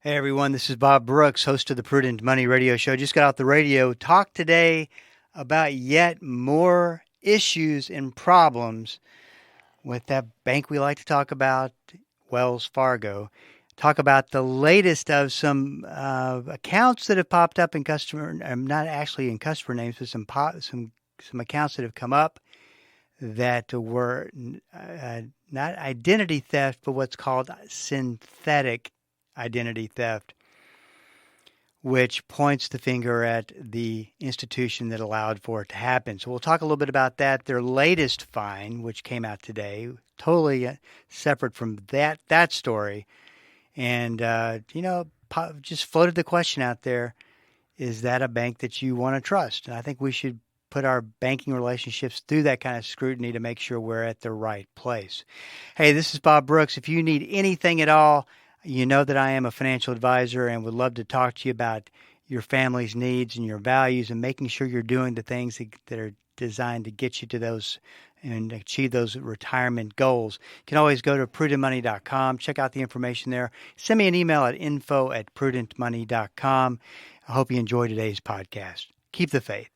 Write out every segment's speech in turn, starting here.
Hey everyone, this is Bob Brooks, host of the Prudent Money Radio Show. Just got off the radio. Talk today about yet more issues and problems with that bank we like to talk about, Wells Fargo. Talk about the latest of some accounts that have popped up in customer, not actually in customer names, but some accounts that have come up that were not identity theft, but what's called synthetic identity theft, which points the finger at the institution that allowed for it to happen. So we'll talk a little bit about that. Their latest fine, which came out today, totally separate from that story, and just floated the question out there: is that a bank that you want to trust? And I think we should put our banking relationships through that kind of scrutiny to make sure we're at the right place. Hey, this is Bob Brooks. If you need anything at all, you know that I am a financial advisor and would love to talk to you about your family's needs and your values and making sure you're doing the things that are designed to get you to those and achieve those retirement goals. You can always go to prudentmoney.com, check out the information there. Send me an email at info@prudentmoney.com. I hope you enjoy today's podcast. Keep the faith.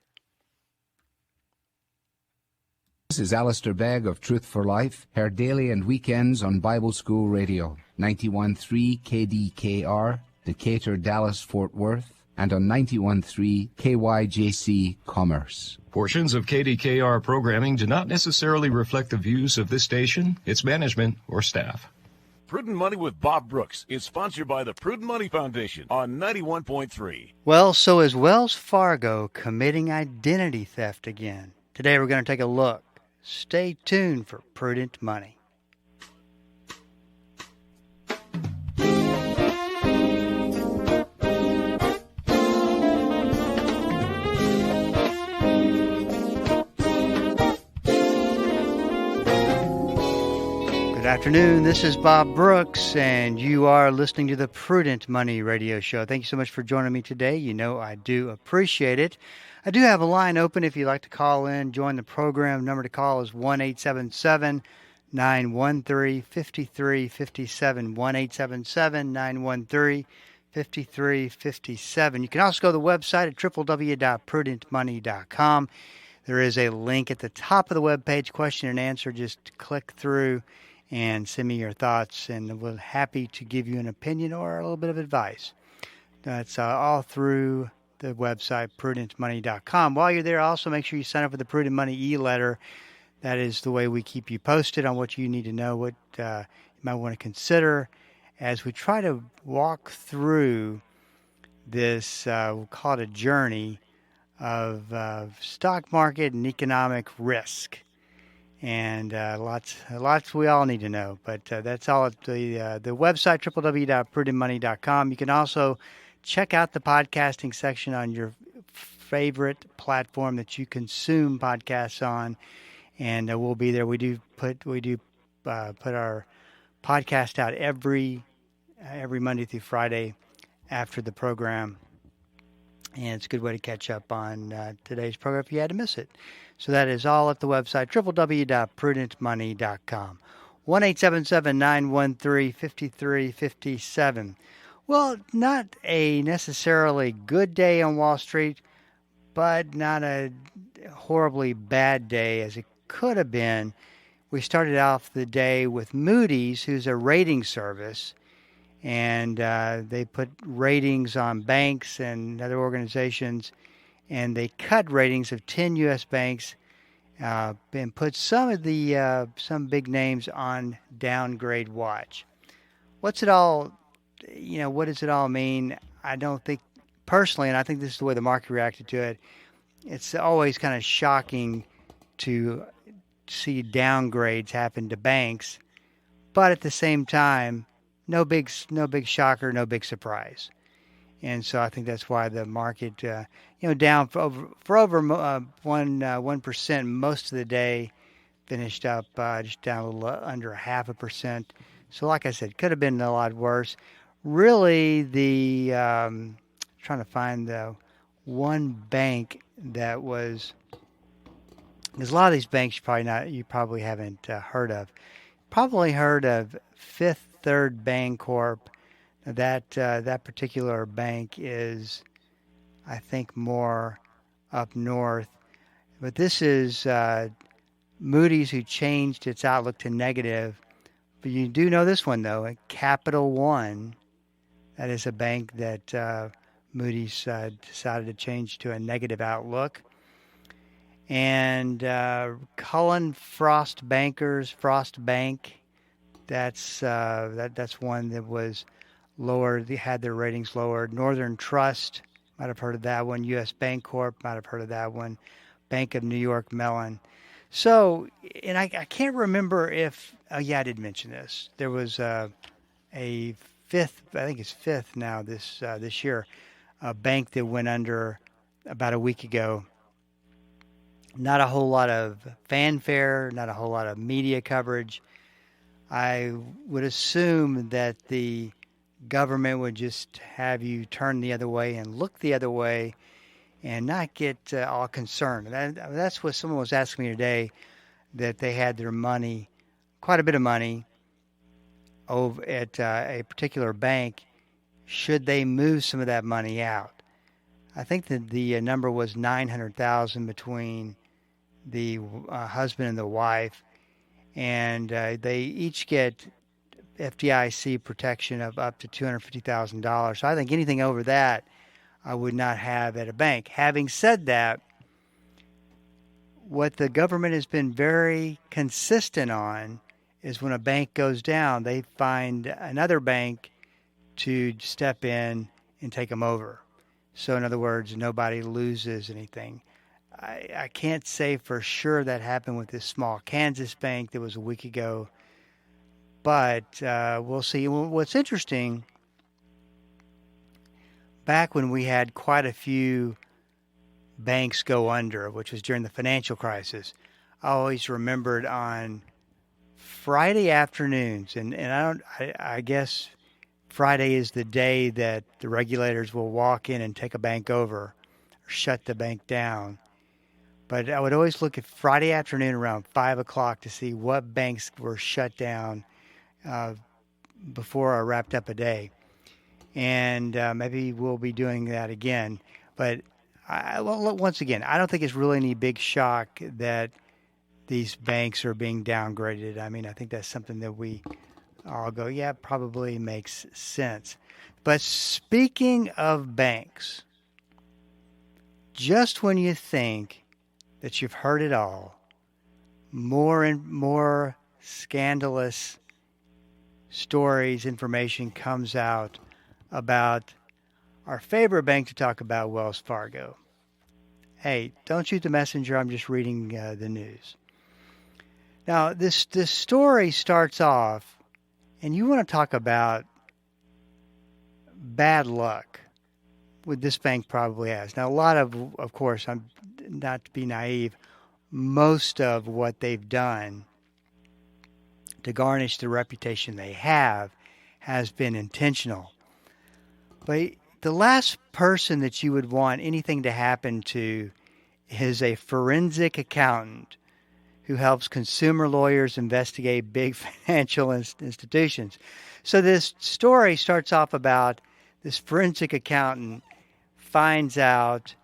This is Alistair Begg of Truth for Life, heard daily and weekends on Bible School Radio, 91.3 KDKR, Decatur, Dallas, Fort Worth, and on 91.3 KYJC Commerce. Portions of KDKR programming do not necessarily reflect the views of this station, its management, or staff. Prudent Money with Bob Brooks is sponsored by the Prudent Money Foundation on 91.3. Well, so is Wells Fargo committing identity theft again? Today we're going to take a look. Stay tuned for Prudent Money. Good afternoon. This is Bob Brooks, and you are listening to the Prudent Money Radio Show. Thank you so much for joining me today. You know I do appreciate it. I do have a line open if you'd like to call in, join the program. Number to call is 1-877-913-5357, 1-877-913-5357. You can also go to the website at www.prudentmoney.com. There is a link at the top of the webpage, question and answer. Just click through and send me your thoughts, and we're happy to give you an opinion or a little bit of advice. That's all through the website, prudentmoney.com. While you're there, also make sure you sign up for the Prudent Money e-letter. That is the way we keep you posted on what you need to know, what you might want to consider as we try to walk through this, we'll call it a journey of stock market and economic risk. And lots we all need to know. But that's all at the website, www.prudentmoney.com. You can also check out the podcasting section on your favorite platform that you consume podcasts on, and we'll be there. We do put our podcast out every Monday through Friday after the program, and it's a good way to catch up on today's program if you had to miss it. So that is all at the website, www.prudentmoney.com. 1-877-913-5357. Well, not a necessarily good day on Wall Street, but not a horribly bad day as it could have been. We started off the day with Moody's, who's a rating service, and they put ratings on banks and other organizations, and they cut ratings of 10 U.S. banks and put some big names on downgrade watch. What does it all mean? I don't think, personally, and I think this is the way the market reacted to it, it's always kind of shocking to see downgrades happen to banks, but at the same time, no big shocker, no big surprise. And so I think that's why the market, down for over 1% most of the day, finished up just down a little under 0.5%. So like I said, could have been a lot worse. Really, trying to find the one bank that was, because a lot of these banks you probably haven't heard of. Probably heard of Fifth Third Bancorp. That particular bank is, I think, more up north. But this is Moody's, who changed its outlook to negative. But you do know this one, though, Capital One. That is a bank that Moody's decided to change to a negative outlook. And Cullen Frost Bankers, Frost Bank, that's one that was lowered. They had their ratings lowered. Northern Trust, might have heard of that one. U.S. Bancorp, might have heard of that one. Bank of New York Mellon. So, and I can't remember if, oh yeah, I did mention this. There was a fifth, I think it's fifth now this year, a bank that went under about a week ago. Not a whole lot of fanfare, not a whole lot of media coverage. I would assume that the government would just have you turn the other way and look the other way and not get all concerned. That's what someone was asking me today, that they had their money, quite a bit of money, over at a particular bank. Should they move some of that money out? I think that the number was $900,000 between the husband and the wife, and they each get FDIC protection of up to $250,000. So I think anything over that, I would not have at a bank. Having said that, what the government has been very consistent on is when a bank goes down, they find another bank to step in and take them over. So in other words, nobody loses anything. I can't say for sure that happened with this small Kansas bank that was a week ago, but we'll see. What's interesting, back when we had quite a few banks go under, which was during the financial crisis, I always remembered on Friday afternoons, and I guess Friday is the day that the regulators will walk in and take a bank over or shut the bank down. But I would always look at Friday afternoon around 5 o'clock to see what banks were shut down before I wrapped up a day. And maybe we'll be doing that again. But once again, I don't think it's really any big shock that these banks are being downgraded. I mean, I think that's something that we all go, yeah, probably makes sense. But speaking of banks, just when you think that you've heard it all, more and more scandalous stories, information comes out about our favorite bank to talk about, Wells Fargo. Hey, don't shoot the messenger. I'm just reading the news. Now, this story starts off, and you want to talk about bad luck, what this bank probably has. Now, a lot of course, I'm not to be naive, most of what they've done to garnish the reputation they have has been intentional. But the last person that you would want anything to happen to is a forensic accountant who helps consumer lawyers investigate big financial institutions. So this story starts off about this forensic accountant finds out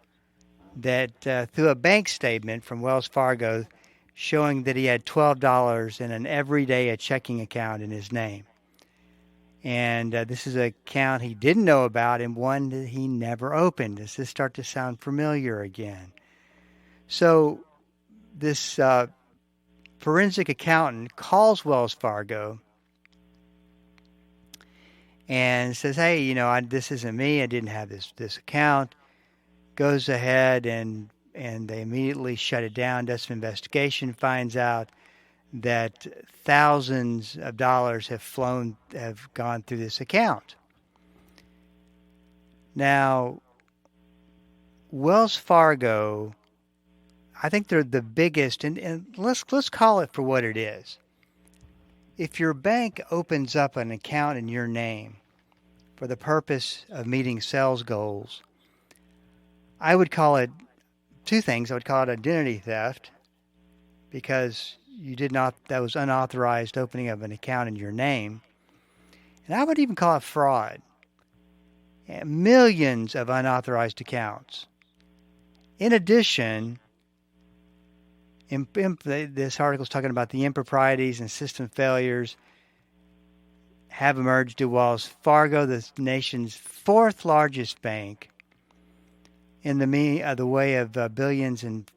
that through a bank statement from Wells Fargo showing that he had $12 in an everyday checking account in his name. And this is an account he didn't know about and one that he never opened. Does this start to sound familiar again? So this forensic accountant calls Wells Fargo and says, hey, this isn't me. I didn't have this account. Goes ahead and they immediately shut it down, does some investigation, finds out that thousands of dollars have gone through this account. Now, Wells Fargo, I think they're the biggest, and let's call it for what it is. If your bank opens up an account in your name for the purpose of meeting sales goals, I would call it two things. I would call it identity theft because that was unauthorized opening of an account in your name. And I would even call it fraud millions of unauthorized accounts. In addition, this article is talking about the improprieties and system failures have emerged at Wells Fargo, the nation's fourth largest bank, in the way of billions and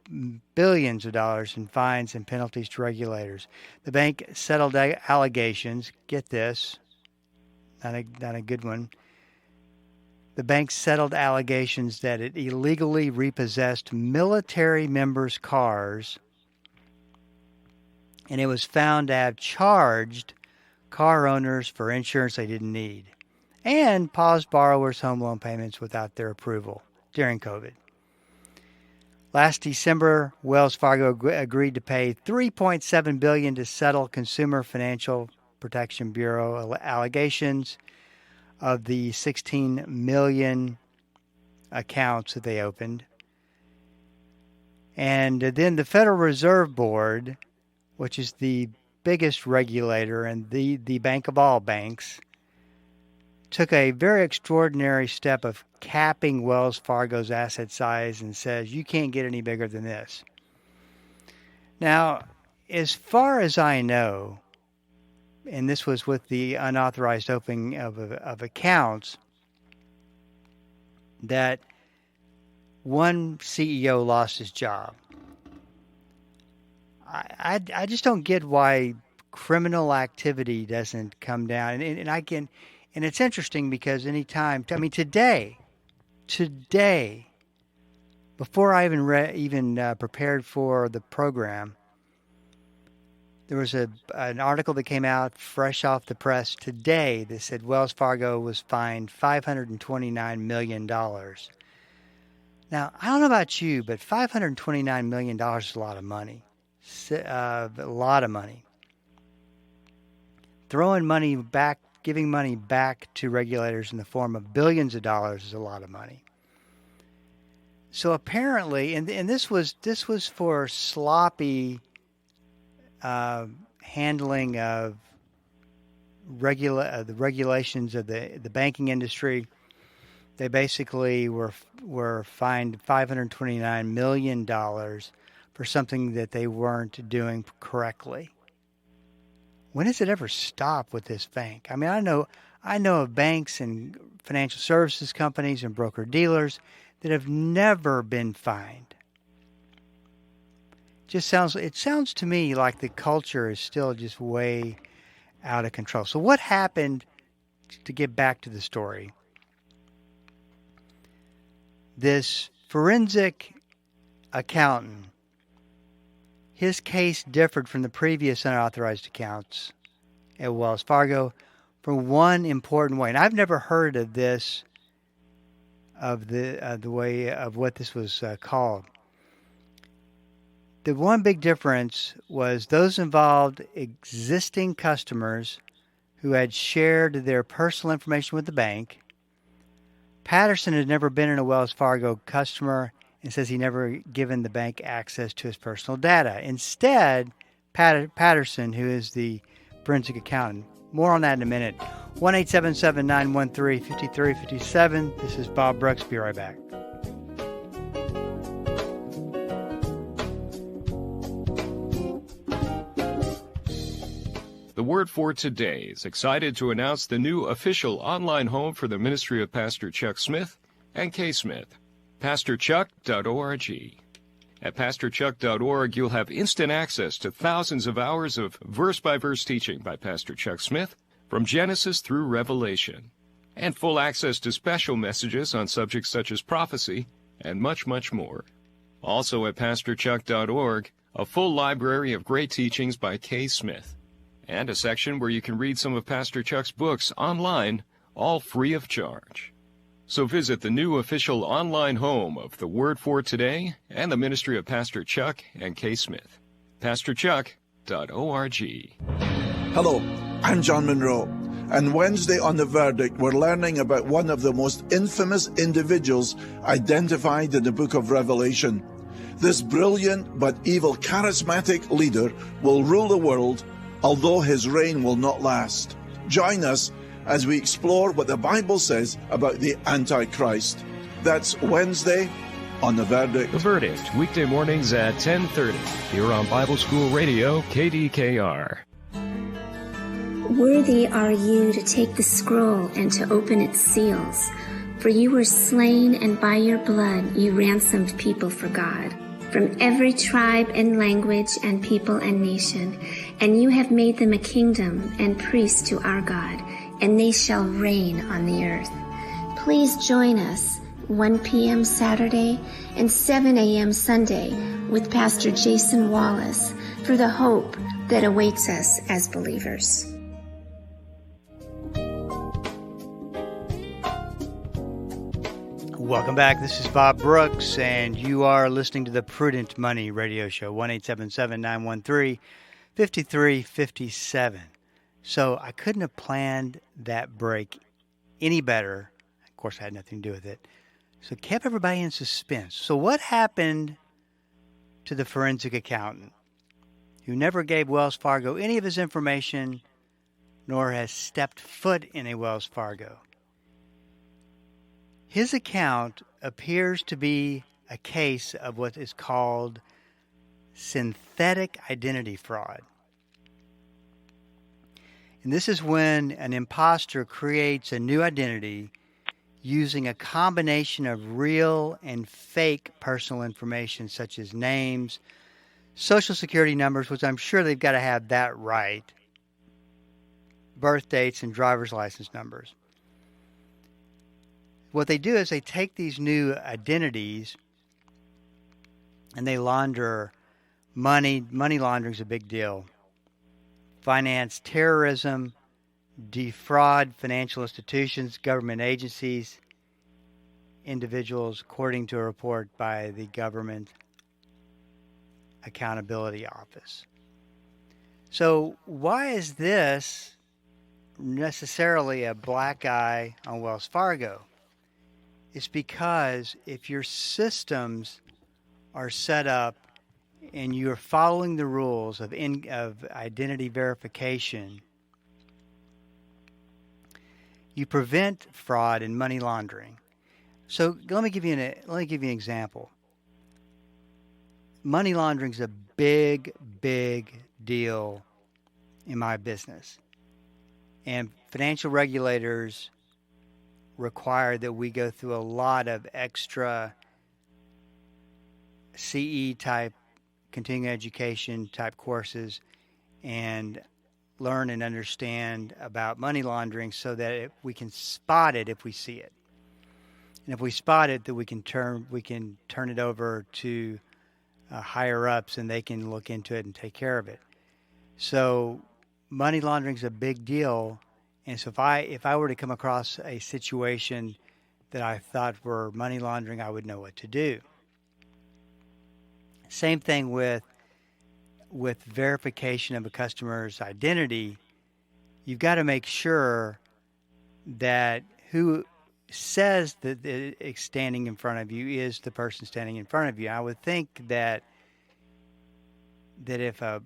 billions of dollars in fines and penalties to regulators. The bank settled allegations. Get this, not a good one. The bank settled allegations that it illegally repossessed military members' cars, and it was found to have charged car owners for insurance they didn't need, and paused borrowers' home loan payments without their approval during COVID. Last December, Wells Fargo agreed to pay $3.7 billion to settle Consumer Financial Protection Bureau allegations of the 16 million accounts that they opened. And then the Federal Reserve Board, which is the biggest regulator and the bank of all banks, took a very extraordinary step of capping Wells Fargo's asset size and says, you can't get any bigger than this. Now, as far as I know, and this was with the unauthorized opening of accounts, that one CEO lost his job. I just don't get why criminal activity doesn't come down. And it's interesting because anytime, today, before I even prepared for the program, there was an article that came out fresh off the press today that said Wells Fargo was fined $529 million. Now, I don't know about you, but $529 million is a lot of money. A lot of money. Throwing money back, giving money back to regulators in the form of billions of dollars is a lot of money. So apparently, and this was for sloppy handling of the regulations of the banking industry. They basically were fined $529 million for something that they weren't doing correctly. When does it ever stop with this bank? I know of banks and financial services companies and broker-dealers that have never been fined. It sounds to me like the culture is still just way out of control. So what happened, to get back to the story? This forensic accountant, his case differed from the previous unauthorized accounts at Wells Fargo for one important way. And I've never heard of this, of the way of what this was called. The one big difference was those involved existing customers who had shared their personal information with the bank. Patterson had never been in a Wells Fargo customer and says he never given the bank access to his personal data. Instead, Patterson, who is the forensic accountant. More on that in a minute. 1-877-913-5357. This is Bob Brooks. Be right back. The Word for Today is excited to announce the new official online home for the ministry of Pastor Chuck Smith and Kay Smith, pastorchuck.org. At pastorchuck.org, you'll have instant access to thousands of hours of verse-by-verse teaching by Pastor Chuck Smith from Genesis through Revelation, and full access to special messages on subjects such as prophecy and much, much more. Also at pastorchuck.org, a full library of great teachings by Kay Smith, and a section where you can read some of Pastor Chuck's books online, all free of charge. So visit the new official online home of the Word for Today and the ministry of Pastor Chuck and Kay Smith, pastorchuck.org. Hello, I'm John Monroe, and Wednesday on The Verdict, we're learning about one of the most infamous individuals identified in the book of Revelation. This brilliant but evil charismatic leader will rule the world, although his reign will not last. Join us as we explore what the Bible says about the Antichrist. That's Wednesday on The Verdict. The Verdict, weekday mornings at 10:30, here on Bible School Radio, KDKR. Worthy are you to take the scroll and to open its seals, for you were slain, and by your blood you ransomed people for God, from every tribe and language and people and nation, and you have made them a kingdom and priests to our God, and they shall reign on the earth. Please join us 1 p.m. Saturday and 7 a.m. Sunday with Pastor Jason Wallace for the hope that awaits us as believers. Welcome back. This is Bob Brooks, and you are listening to the Prudent Money Radio Show, 1-877-913-5357. So I couldn't have planned that break any better. Of course, I had nothing to do with it. So it kept everybody in suspense. So what happened to the forensic accountant who never gave Wells Fargo any of his information, nor has stepped foot in a Wells Fargo? His account appears to be a case of what is called synthetic identity fraud. And this is when an imposter creates a new identity using a combination of real and fake personal information such as names, social security numbers, which I'm sure they've got to have that right, birth dates, and driver's license numbers. What they do is they take these new identities and they launder money. Money laundering is a big deal. Finance terrorism, defraud financial institutions, government agencies, individuals, according to a report by the Government Accountability Office. So why is this necessarily a black eye on Wells Fargo? It's because if your systems are set up and you're following the rules of identity verification, you prevent fraud and money laundering. So let me give you an example. Money laundering is a big deal in my business, and financial regulators require that we go through a lot of extra CE type, continuing education type courses, and learn and understand about money laundering so that we can spot it if we see it. And if we spot it, then we can turn it over to higher ups, and they can look into it and take care of it. So money laundering is a big deal. And so if I were to come across a situation that I thought were money laundering, I would know what to do. Same thing with verification of a customer's identity. You've got to make sure that who says that it's standing in front of you is the person standing in front of you. I would think that if a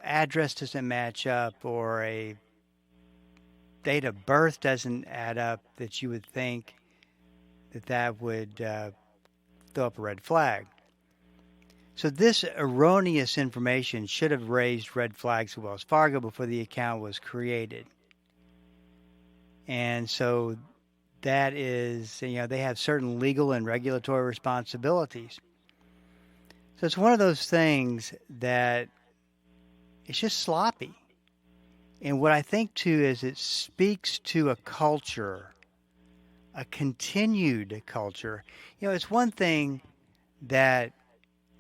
address doesn't match up or a date of birth doesn't add up, that you would think that would throw up a red flag. So this erroneous information should have raised red flags at Wells Fargo before the account was created. And so that is, they have certain legal and regulatory responsibilities. So it's one of those things that it's just sloppy. And what I think, too, is it speaks to a culture, a continued culture. It's one thing that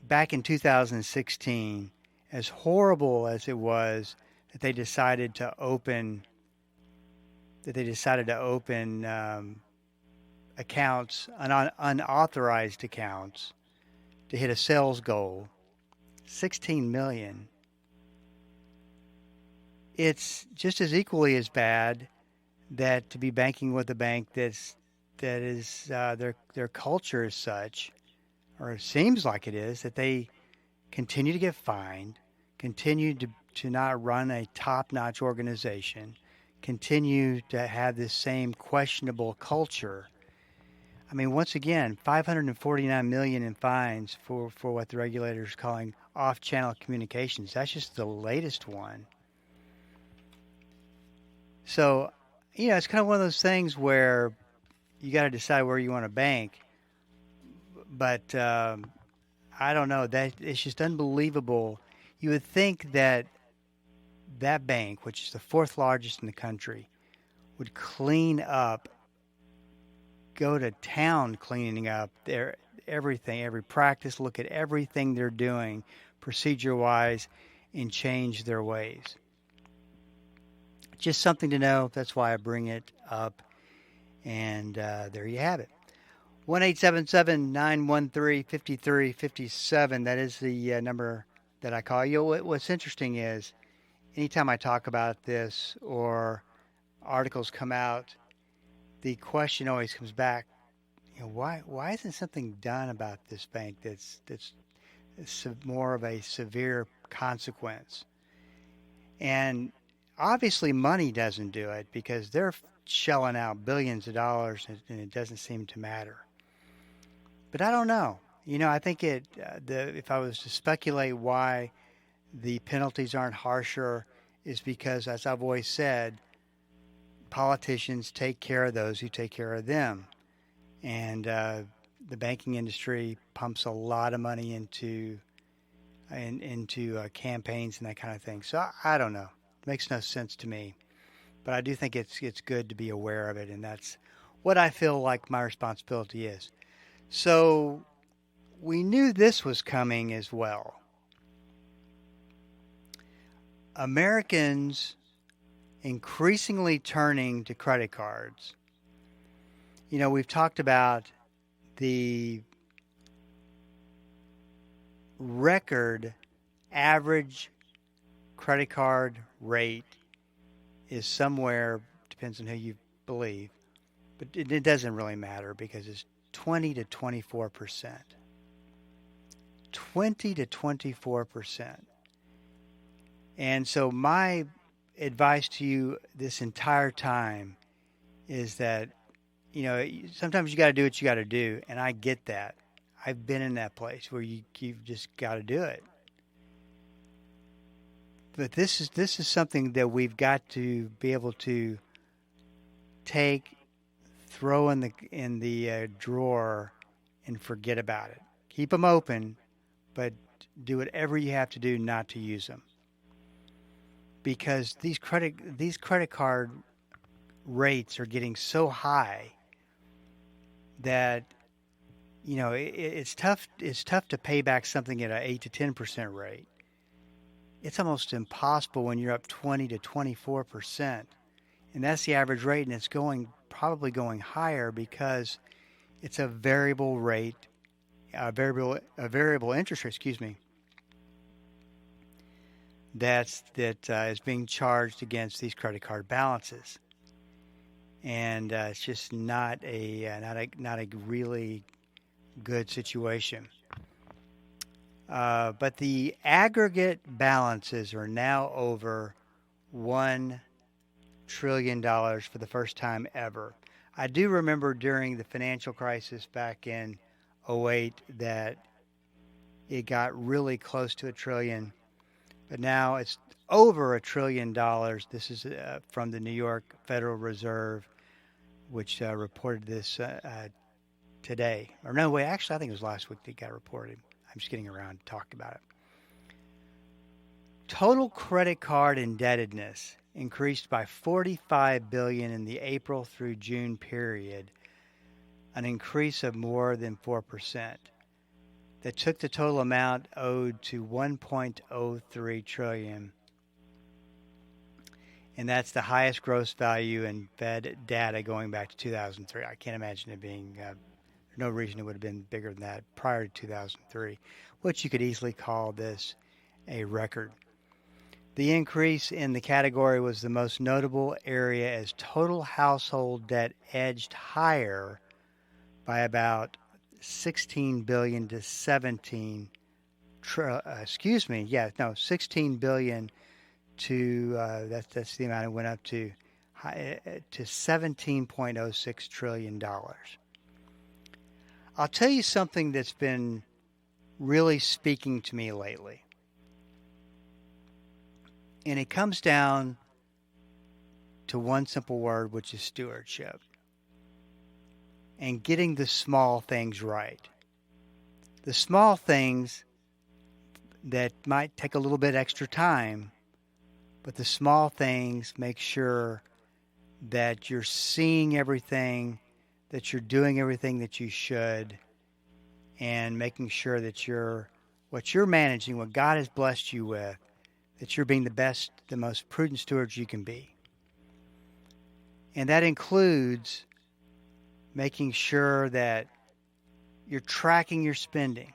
back in 2016, as horrible as it was that they decided to open accounts, unauthorized accounts, to hit a sales goal, 16 million. It's just as equally as bad that to be banking with a bank that is their culture is such, or it seems like it is, that they continue to get fined, continue to not run a top-notch organization, continue to have this same questionable culture. I mean, once again, 549 million in fines for what the regulators are calling off-channel communications. That's just the latest one. So, it's kind of one of those things where you got to decide where you want to bank. But I don't know. That it's just unbelievable. You would think that bank, which is the fourth largest in the country, would clean up, go to town cleaning up everything, every practice, look at everything they're doing procedure-wise, and change their ways. Just something to know. That's why I bring it up. And there you have it. 1-877-913-5357. That is the number that I call. What's interesting is anytime I talk about this or articles come out, the question always comes back, why isn't something done about this bank that's more of a severe consequence? And obviously money doesn't do it because they're shelling out billions of dollars and it doesn't seem to matter. But I don't know. I think if I was to speculate why the penalties aren't harsher is because, as I've always said, politicians take care of those who take care of them. And the banking industry pumps a lot of money into campaigns and that kind of thing. So I don't know. It makes no sense to me. But I do think it's good to be aware of it, and that's what I feel like my responsibility is. So we knew this was coming as well. Americans increasingly turning to credit cards. We've talked about the record average credit card rate is somewhere, depends on who you believe, but it doesn't really matter because it's 20 to 24%. 20 to 24%. And so my advice to you this entire time is that, sometimes you got to do what you got to do, and I get that. I've been in that place where you've just got to do it. But this is something that we've got to be able to throw in the drawer, and forget about it. Keep them open, but do whatever you have to do not to use them. Because these credit card rates are getting so high that it's tough to pay back something at an 8 to 10% rate. It's almost impossible when you're up 20 to 24%. And that's the average rate, and it's probably going higher because it's a variable rate, a variable interest rate, that is being charged against these credit card balances. And it's just not a really good situation. But the aggregate balances are now over $1 trillion for the first time ever. I do remember during the financial crisis back in 2008 that it got really close to $1 trillion, but now it's over $1 trillion. This is from the New York Federal Reserve, which reported this today. Or no, wait, actually I think it was last week that it got reported. I'm just getting around to talk about it. Total credit card indebtedness increased by $45 billion in the April through June period, an increase of more than 4%. That took the total amount owed to $1.03 trillion. And that's the highest gross value in Fed data going back to 2003. I can't imagine it being no reason it would have been bigger than that prior to 2003, which you could easily call this a record. The increase in the category was the most notable area as total household debt edged higher by about $16 billion to $16 billion to that's the amount it went up to, to $17.06 trillion. I'll tell you something that's been really speaking to me lately. And it comes down to one simple word, which is stewardship. And getting the small things right. The small things that might take a little bit extra time, but the small things make sure that you're seeing everything, that you're doing everything that you should, and making sure that what you're managing, what God has blessed you with, that you're being the best, the most prudent stewards you can be. And that includes making sure that you're tracking your spending,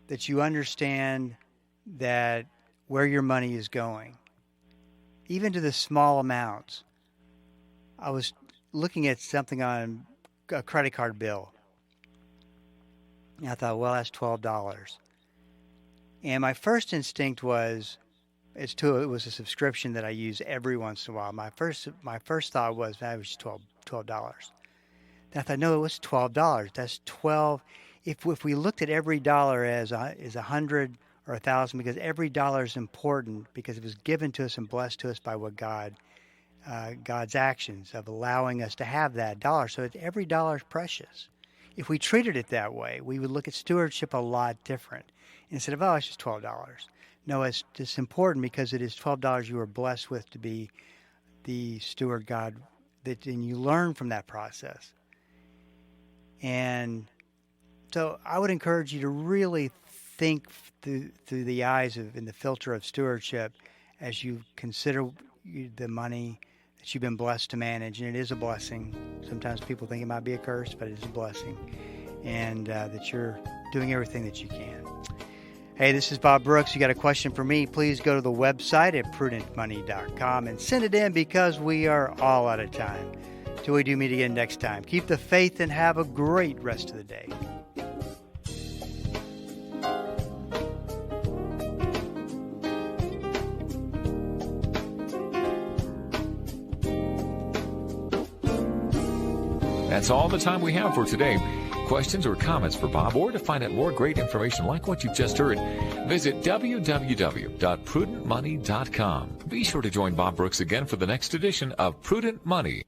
that you understand that where your money is going, even to the small amounts. I was looking at something on a credit card bill, and I thought, well, that's $12. And my first instinct was, it was a subscription that I use every once in a while. My first thought was, that was $12. I thought, no, it was $12. That's 12. If we looked at every dollar as 100 or 1,000, because every dollar is important, because it was given to us and blessed to us by what God's actions of allowing us to have that dollar. So every dollar is precious. If we treated it that way, we would look at stewardship a lot different. Instead of, oh, it's just $12. No, it's important because it is $12 you are blessed with to be the steward God, and you learn from that process. And so I would encourage you to really think through the eyes of, in the filter of stewardship, as you consider the money that you've been blessed to manage. And it is a blessing. Sometimes people think it might be a curse, but it is a blessing. And that you're doing everything that you can. Hey, this is Bob Brooks. You got a question for me, please go to the website at prudentmoney.com and send it in, because we are all out of time. Till we do meet again next time. Keep the faith and have a great rest of the day. That's all the time we have for today. Questions or comments for Bob, or to find out more great information like what you've just heard, visit www.prudentmoney.com. Be sure to join Bob Brooks again for the next edition of Prudent Money.